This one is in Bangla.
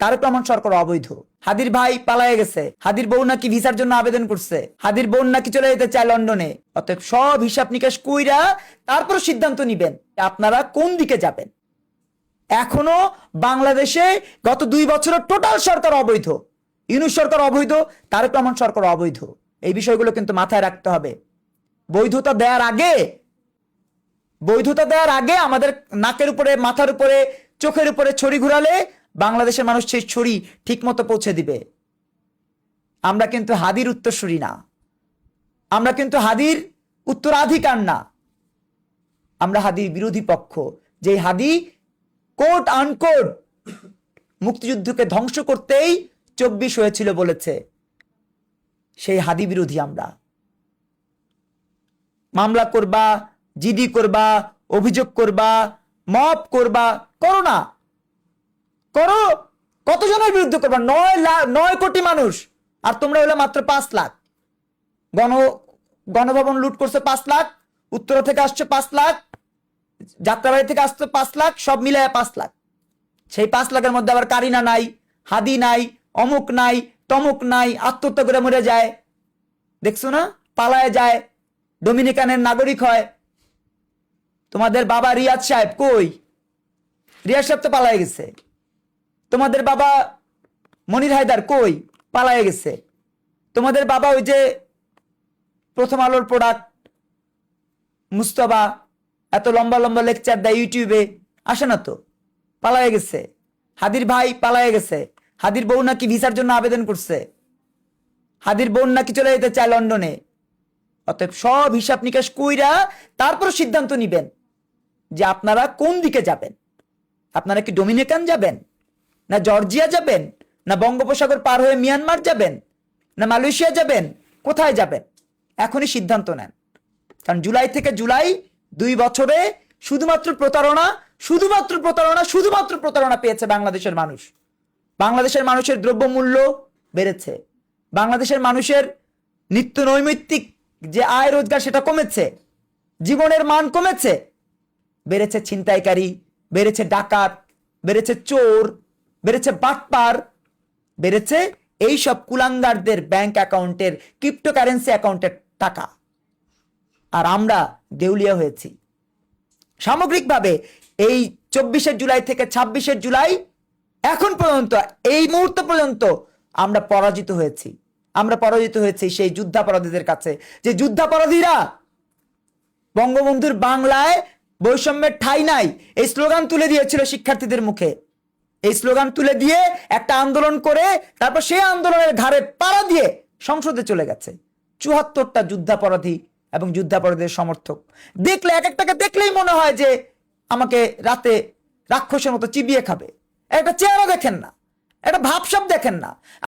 তারেক রহমান সরকার অবৈধ। হাদির ভাই পালায়ে গেছে, হাদির বউ নাকি ভিসার জন্য আবেদন করছে, হাদির বোন নাকি চলে যেতে চায় লন্ডনে। অতএব সব হিসাব নিকাশ কইরা তারপর সিদ্ধান্ত নিবেন আপনারা কোন দিকে যাবেন। এখনো বাংলাদেশে গত 2 বছরের টোটাল সরকার অবৈধ। ইউনূস সরকার অবৈধ, তারেক রহমান সরকার অবৈধ। এই বিষয়গুলো কিন্তু মাথায় রাখতে হবে। বৈধতা দেওয়ার আগে আমাদের নাকের উপরে, মাথার উপরে, চোখের উপরে ছড়ি ঘুরালে বাংলাদেশের মানুষ সেই ছড়ি ঠিক মতো পৌঁছে দিবে। আমরা কিন্তু হাদির উত্তরসূরি না, আমরা কিন্তু হাদির উত্তরাধিকার না, আমরা হাদির বিরোধী পক্ষ। যে হাদি কোট আনকোট মুক্তিযুদ্ধকে ধ্বংস করতেই 24 হয়েছিল বলেছে, সেই হাদি বিরোধী আমরা। মামলা করবা, জিডি করবা, অভিযোগ করবা, মব করবা, করো না, করো। কতজনের বিরুদ্ধে করবা? 9 কোটি মানুষ, আর তোমরা হলে মাত্র 5 লাখ। গণভবন লুট করছে 5 লাখ, উত্তরা থেকে আসছে 5 লাখ, যাত্রাবাড়ি থেকে আসছে 5 লাখ, সব মিলায় 5 লাখ। সেই 5 লাখের মধ্যে আবার কারিনা নাই, হাদি নাই, অমুক নাই, তমুক নাই, আত্মহত্যা করে মরে যায়, দেখছো না, পালায় যায়, ডোমিনিকানের নাগরিক হয়। তোমাদের বাবা রিয়াদ সাহেব কই? রিয়াদ সাহেব তো পালায় গেছে। তোমাদের বাবা মনির হায়দার কই? পালায় গেছে। তোমাদের বাবা ওই যে প্রথম আলোর প্রোডাক্ট মুস্তফা, এত লম্বা লম্বা লেকচার দেয় ইউটিউবে, আসে না তো, পালায় গেছে। হাদির ভাই পালায় গেছে, হাদির বউ নাকি ভিসার জন্য আবেদন করছে, হাদির বোন নাকি চলে যেতে চায় লন্ডনে। অতএব সব হিসাব নিকাশ কইরা তারপর সিদ্ধান্ত নিবেন যে আপনারা কোন দিকে যাবেন। আপনারা কি ডোমিনিকান যাবেন, না জর্জিয়া যাবেন, না বঙ্গোপসাগর পার হয়ে মিয়ানমার যাবেন, না মালয়েশিয়া যাবেন, কোথায় যাবেন? এখনই সিদ্ধান্ত নেন। কারণ জুলাই থেকে জুলাই 2 বছরে শুধুমাত্র প্রতারণা পেয়েছে বাংলাদেশের মানুষ। বাংলাদেশের মানুষের দ্রব্যমূল্য বেড়েছে, বাংলাদেশের মানুষের নিত্য নৈমিত্তিক যে আয় রোজগার সেটা কমেছে, জীবনের মান কমেছে, বেড়েছে ছিনতাইকারী, বেড়েছে ডাকাত, বেড়েছে চোর, বেড়েছে বাটপার, বেড়েছে এই সব কুলাঙ্গারদের ব্যাংক অ্যাকাউন্টের, ক্রিপ্টোকারেন্সি অ্যাকাউন্টের টাকা। আর আমরা দেউলিয়া হয়েছি। সামগ্রিকভাবে এই 24 জুলাই থেকে 26 জুলাই এখন পর্যন্ত, এই মুহূর্ত পর্যন্ত আমরা পরাজিত হয়েছি সেই যুদ্ধাপরাধীদের কাছে। যে যুদ্ধাপরাধীরা বঙ্গবন্ধুর বাংলায় বৈষম্যের ঠাঁই নাই এই স্লোগান তুলে দিয়েছিল শিক্ষার্থীদের মুখে। এই স্লোগান তুলে দিয়ে একটা আন্দোলন করে তারপর সেই আন্দোলনের ঘাড়ে পাড়া দিয়ে সংসদে চলে গেছে 74টা যুদ্ধাপরাধী এবং যুদ্ধাপরাধীদের সমর্থক। দেখলে এক একটাকে দেখলেই মনে হয় যে আমাকে রাতে রাক্ষসের মতো চিবিয়ে খাবে। একটা চেহারা দেখেন না, একটা ভাবসাব দেখেন না।